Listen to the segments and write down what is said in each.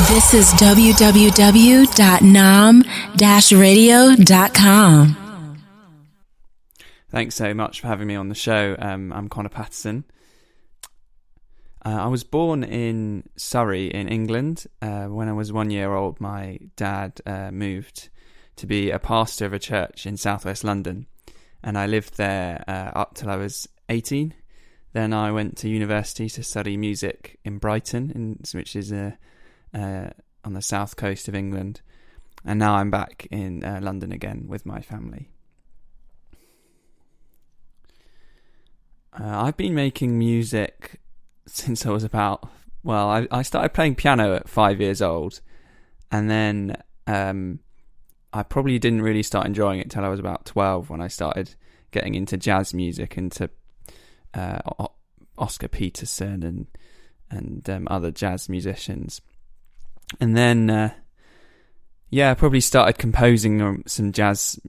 This is www.nom-radio.com. Thanks so much for having me on the show. I'm Connor Patterson. I was born in Surrey in England. When I was 1 year old, my dad moved to be a pastor of a church in southwest London, and I lived there up till I was 18. Then I went to university to study music in Brighton, which is on the south coast of England, and now I'm back in London again with my family. I've been making music since I was I started playing piano at 5 years old, and then I probably didn't really start enjoying it till I was about 12 when I started getting into jazz music, into Oscar Peterson and other jazz musicians. And then I probably started composing some jazz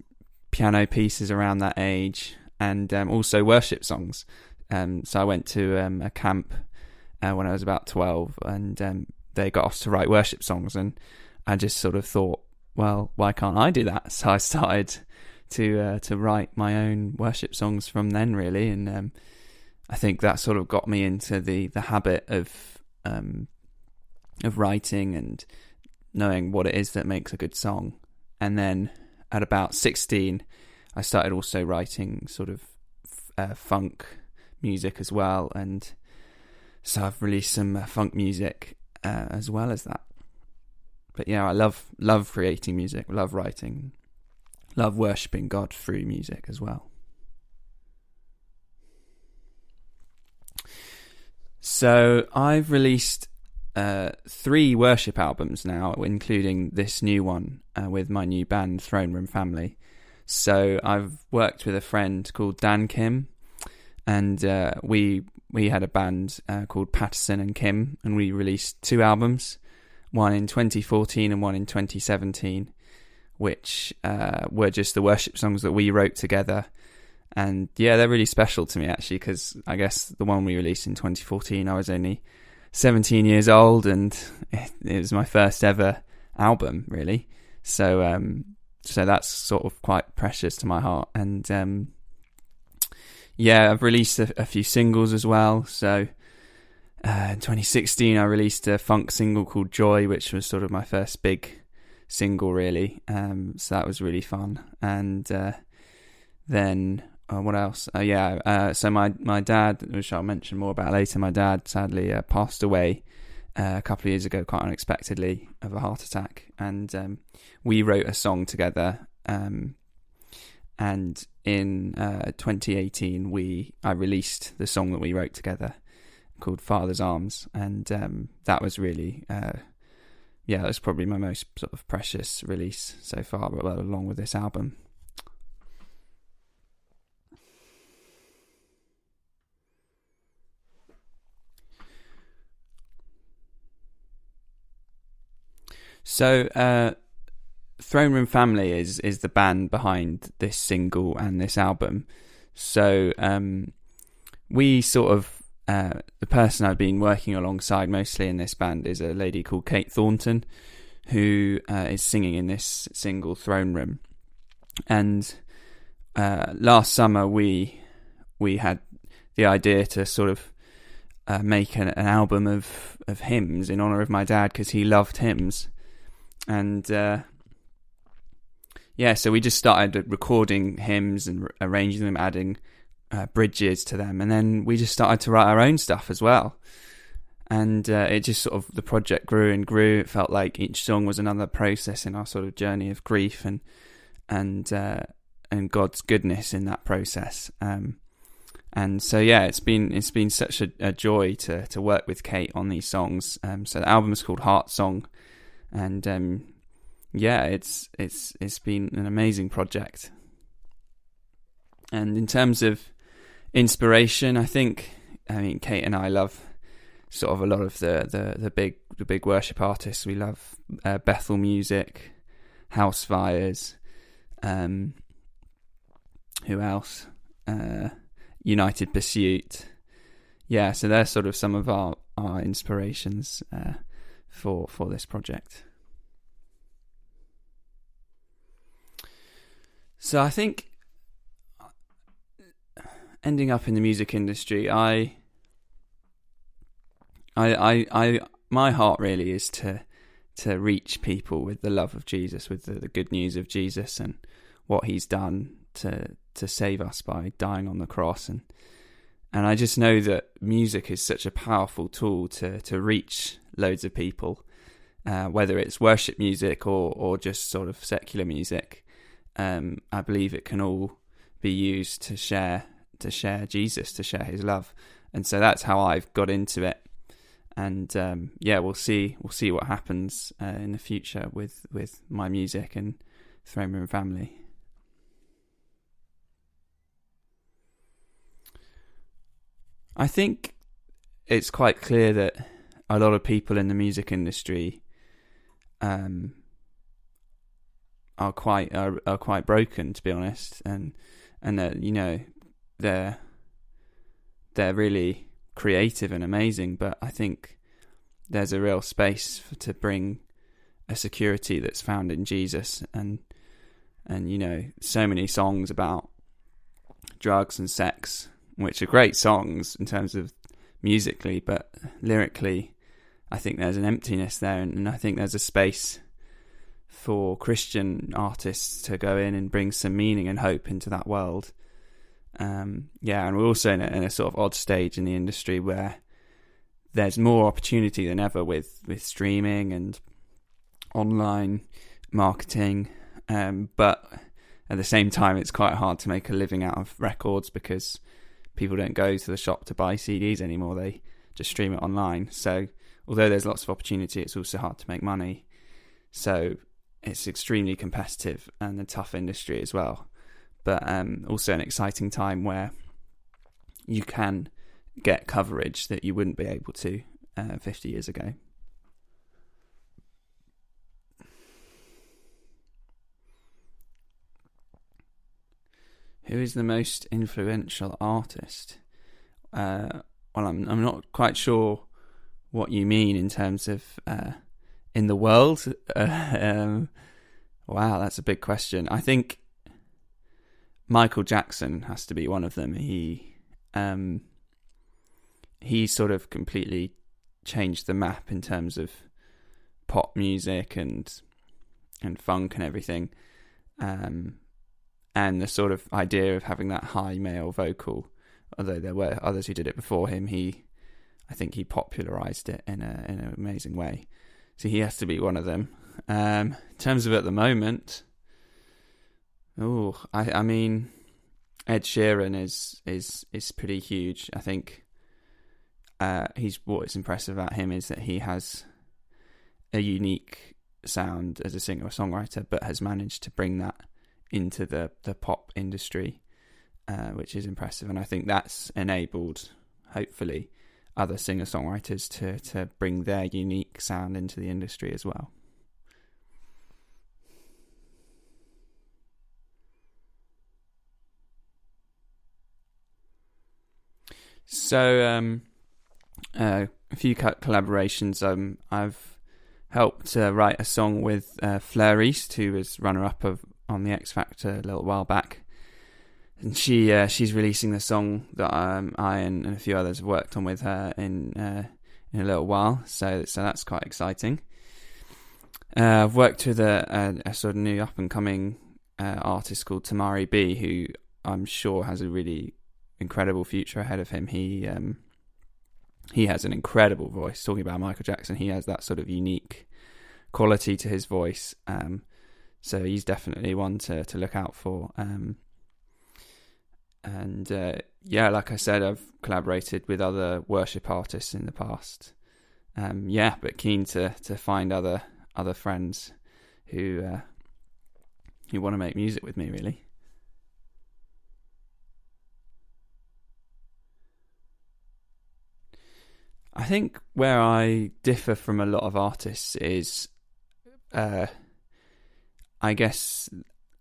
piano pieces around that age, and also worship songs. So I went to a camp when I was about 12, and they got us to write worship songs, and I just sort of thought, well, why can't I do that? So I started to write my own worship songs from then, really, and I think that sort of got me into the habit of writing and knowing what it is that makes a good song. And then at about 16, I started also writing sort of funk music as well, and so I've released some funk music as well as that. But yeah, I love creating music, love writing, love worshipping God through music as well. So I've released 3 worship albums now, including this new one with my new band, Throne Room Family. So I've worked with a friend called Dan Kim, and we had a band called Patterson and Kim, and we released 2 albums, one in 2014 and one in 2017, which were just the worship songs that we wrote together. And yeah, they're really special to me, actually, because I guess the one we released in 2014, I was only 17 years old, and it was my first ever album, really. So that's sort of quite precious to my heart. And I've released a few singles as well. So in 2016, I released a funk single called Joy, which was sort of my first big single, really. So that was really fun. And then what else? So my dad, which I'll mention more about later, my dad sadly passed away a couple of years ago, quite unexpectedly, of a heart attack. And we wrote a song together. And in 2018, I released the song that we wrote together called Father's Arms. And that was really, that was probably my most sort of precious release so far, well, along with this album. So, Throne Room Family is the band behind this single and this album. So, we sort of, the person I've been working alongside mostly in this band is a lady called Kate Thornton, who is singing in this single Throne Room. And last summer we had the idea to sort of make an album of hymns in honour of my dad, because he loved hymns. And so we just started recording hymns and arranging them, adding bridges to them, and then we just started to write our own stuff as well. And it just sort of, the project grew and grew. It felt like each song was another process in our sort of journey of grief and God's goodness in that process. And so it's been such a joy to work with Kate on these songs. So the album is called Heart Song. And it's been an amazing project. And in terms of inspiration, I mean Kate and I love sort of a lot of the big worship artists. We love Bethel Music, House Fires, who else? United Pursuit. So they're sort of some of our inspirations for this project. So I think ending up in the music industry, my heart really is to reach people with the love of Jesus, with the good news of Jesus and what he's done to save us by dying on the cross. And I just know that music is such a powerful tool to reach loads of people, whether it's worship music or just sort of secular music. I believe it can all be used to share Jesus, to share his love. And so that's how I've got into it. And we'll see what happens in the future with my music and Throne Room Family. I think it's quite clear that a lot of people in the music industry are quite broken, to be honest, and that they're really creative and amazing, but I think there's a real space to bring a security that's found in Jesus, and so many songs about drugs and sex, which are great songs in terms of musically, but lyrically I think there's an emptiness there, and I think there's a space for Christian artists to go in and bring some meaning and hope into that world. And we're also in a sort of odd stage in the industry where there's more opportunity than ever with streaming and online marketing, but at the same time it's quite hard to make a living out of records because people don't go to the shop to buy CDs anymore, they just stream it online. So although there's lots of opportunity, it's also hard to make money. So it's extremely competitive and a tough industry as well. But also an exciting time where you can get coverage that you wouldn't be able to 50 years ago. Who is the most influential artist? Well, I'm not quite sure what you mean in terms of in the world. Wow, that's a big question. I think Michael Jackson has to be one of them. He sort of completely changed the map in terms of pop music and funk and everything. And the sort of idea of having that high male vocal, although there were others who did it before him, I think he popularized it in an amazing way. So he has to be one of them. In terms of at the moment, I mean, Ed Sheeran is pretty huge. I think what's impressive about him is that he has a unique sound as a singer or songwriter, but has managed to bring that into the pop industry, which is impressive. And I think that's enabled, hopefully, other singer-songwriters to bring their unique sound into the industry as well. So a few collaborations. I've helped write a song with Fleur East, who was runner-up on the X Factor a little while back, and she's releasing the song that I and a few others have worked on with her in a little while. So that's quite exciting. I've worked with a sort of new up and coming artist called Tamari B, who I'm sure has a really incredible future ahead of him. He has an incredible voice. Talking about Michael Jackson, he has that sort of unique quality to his voice. So he's definitely one to look out for. Like I said, I've collaborated with other worship artists in the past. But keen to find other friends who want to make music with me, really. I think where I differ from a lot of artists is, I guess,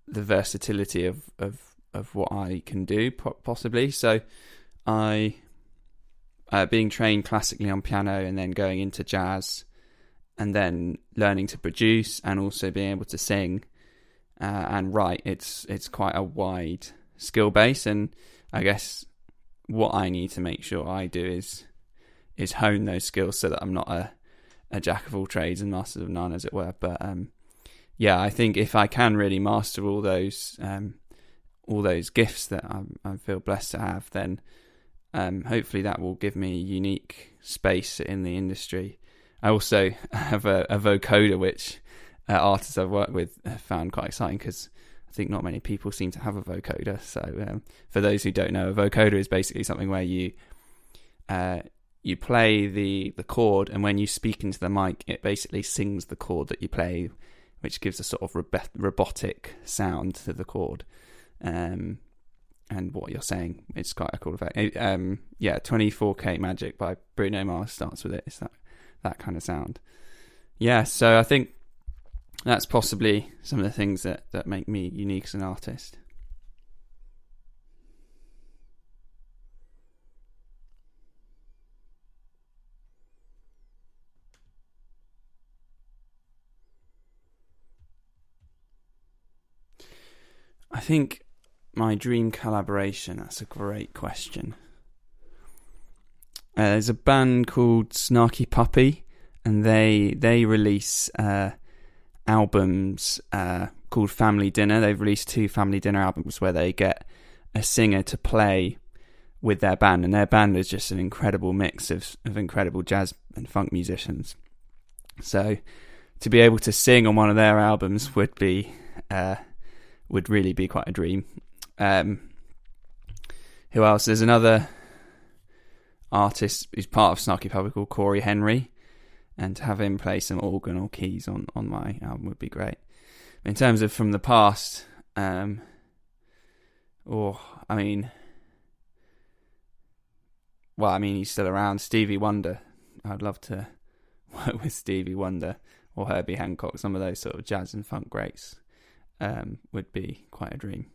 the versatility of what I can do, possibly. So I, being trained classically on piano and then going into jazz, and then learning to produce and also being able to sing and write. It's quite a wide skill base, and I guess what I need to make sure I do is hone those skills so that I'm not a jack of all trades and master of none, as it were. But yeah, I think if I can really master all those gifts that I feel blessed to have, then hopefully that will give me a unique space in the industry. I also have a vocoder, which artists I've worked with have found quite exciting, because I think not many people seem to have a vocoder. So for those who don't know, a vocoder is basically something where you play the chord, and when you speak into the mic, it basically sings the chord that you play, which gives a sort of robotic sound to the chord. And what you're saying, it's quite a cool effect. 24K Magic by Bruno Mars starts with it. It's that kind of sound. Yeah, so I think that's possibly some of the things that make me unique as an artist. I think my dream collaboration, that's a great question. There's a band called Snarky Puppy, and they release albums called Family Dinner. They've released 2 Family Dinner albums where they get a singer to play with their band, and their band is just an incredible mix of incredible jazz and funk musicians. So to be able to sing on one of their albums would really be quite a dream. Who else? There's another artist who's part of Snarky Puppy called Corey Henry, and to have him play some organ or keys on my album would be great. In terms of from the past, he's still around. Stevie Wonder. I'd love to work with Stevie Wonder or Herbie Hancock. Some of those sort of jazz and funk greats would be quite a dream.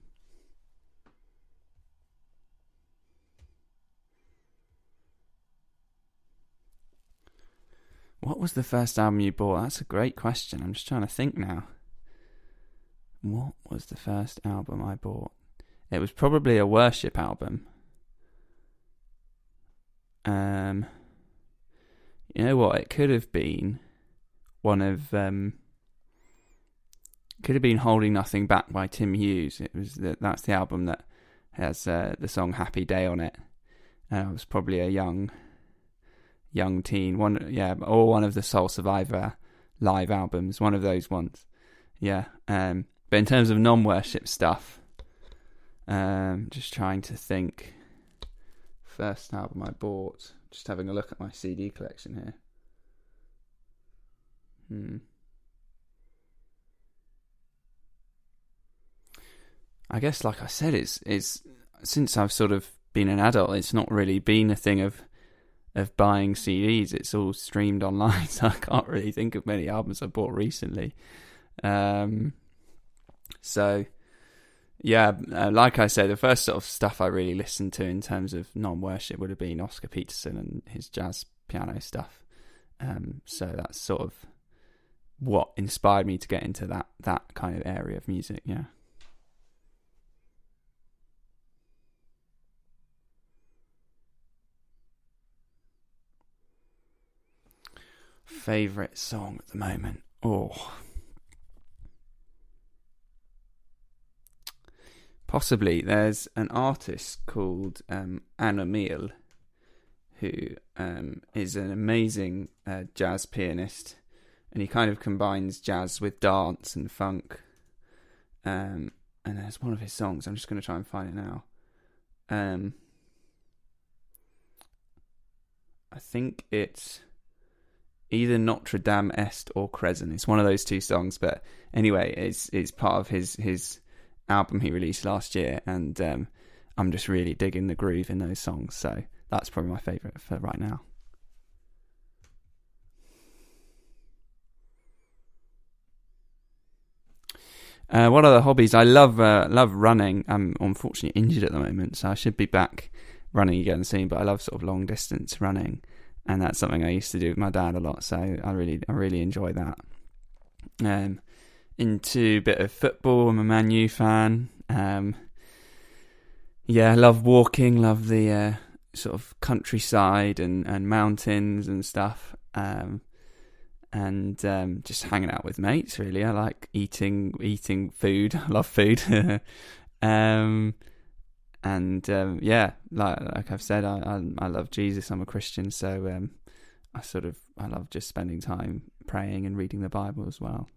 What was the first album you bought? That's a great question. I'm just trying to think now. What was the first album I bought? It was probably a worship album. You know what? It could have been one of could have been Holding Nothing Back by Tim Hughes. That's the album that has the song Happy Day on it. I was probably a young teen, or one of the Soul Survivor live albums, one of those ones. Yeah. But in terms of non-worship stuff, just trying to think. First album I bought. Just having a look at my CD collection here. I guess, like I said, it's since I've sort of been an adult, it's not really been a thing of buying CDs. It's all streamed online, so I can't really think of many albums I bought recently. So yeah, like I said, the first sort of stuff I really listened to in terms of non-worship would have been Oscar Peterson and his jazz piano stuff. So that's sort of what inspired me to get into that kind of area of music. Yeah. Favourite song at the moment? Possibly. There's an artist called Anna Miel, who is an amazing jazz pianist, and he kind of combines jazz with dance and funk. And there's one of his songs, I'm just going to try and find it now. I think it's either Notre Dame Est or Crescent. It's one of those 2 songs, but anyway, it's part of his album he released last year, and I'm just really digging the groove in those songs, so that's probably my favourite for right now. What other hobbies? I love running. I'm unfortunately injured at the moment, so I should be back running again soon, but I love sort of long distance running. and that's something I used to do with my dad a lot. So I really enjoy that. Into a bit of football. I'm a Man U fan. I love walking. Love the sort of countryside and mountains and stuff. And just hanging out with mates. Really, I like eating food. I love food. Like I've said, I love Jesus. I'm a Christian, so I love just spending time praying and reading the Bible as well.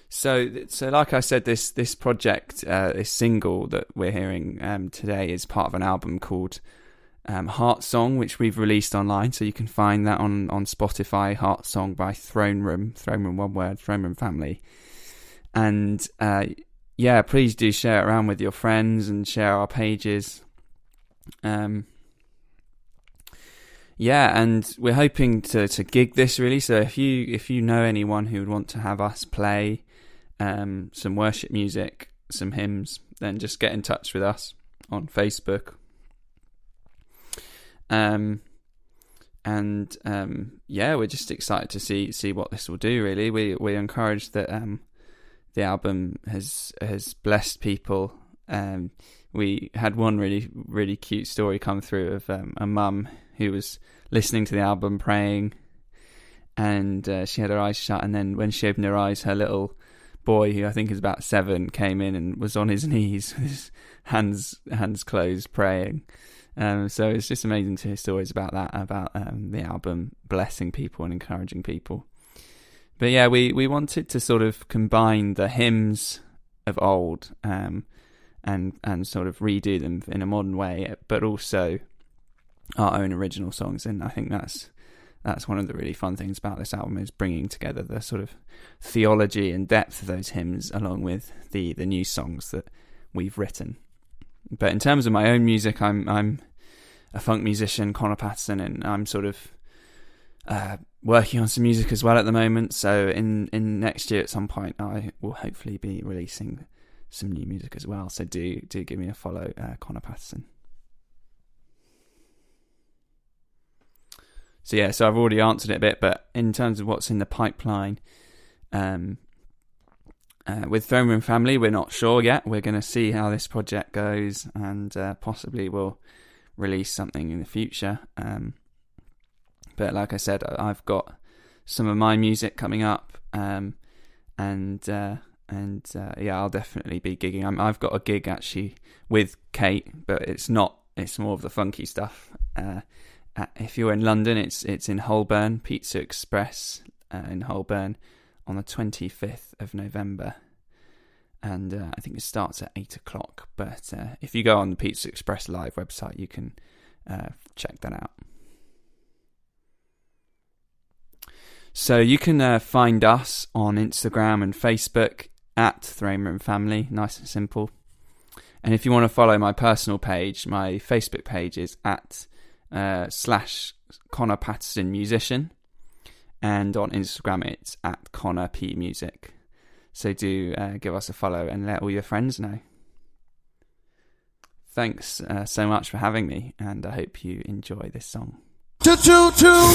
So like I said, this project, this single that we're hearing today is part of an album called Heart Song, which we've released online, so you can find that on Spotify. Heart Song by Throne Room, one word, Throne Room Family. And please do share it around with your friends and share our pages. And we're hoping to gig this, really. So if you know anyone who would want to have us play some worship music, some hymns, then just get in touch with us on Facebook. We're just excited to see what this will do. Really, we're encouraged that the album has blessed people. We had one really cute story come through of a mum who was listening to the album, praying, and she had her eyes shut, and then when she opened her eyes, her little boy, who I think is about 7, came in and was on his knees with his hands closed, praying. So it's just amazing to hear stories about that, about the album blessing people and encouraging people. But yeah, we wanted to sort of combine the hymns of old and sort of redo them in a modern way, but also our own original songs. And I think that's one of the really fun things about this album, is bringing together the sort of theology and depth of those hymns along with the new songs that we've written. But in terms of my own music, I'm a funk musician, Connor Patterson, and I'm sort of working on some music as well at the moment. So in next year at some point, I will hopefully be releasing some new music as well. So do give me a follow, Connor Patterson. So I've already answered it a bit, but in terms of what's in the pipeline, with Throne Room Family, we're not sure yet. We're going to see how this project goes, and possibly we'll release something in the future. But like I said, I've got some of my music coming up, I'll definitely be gigging. I've got a gig actually with Kate, but it's more of the funky stuff. If you're in London, it's in Holborn, Pizza Express in Holborn on the 25th of November. And I think it starts at 8 o'clock. But if you go on the Pizza Express Live website, you can check that out. So you can find us on Instagram and Facebook at Throne Room Family, nice and simple. And if you want to follow my personal page, my Facebook page is at /Connor Patterson Musician, and on Instagram it's at Connor P Music. So do give us a follow and let all your friends know. Thanks so much for having me, and I hope you enjoy this song.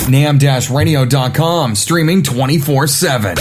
NAM-radio.com, streaming 24/7.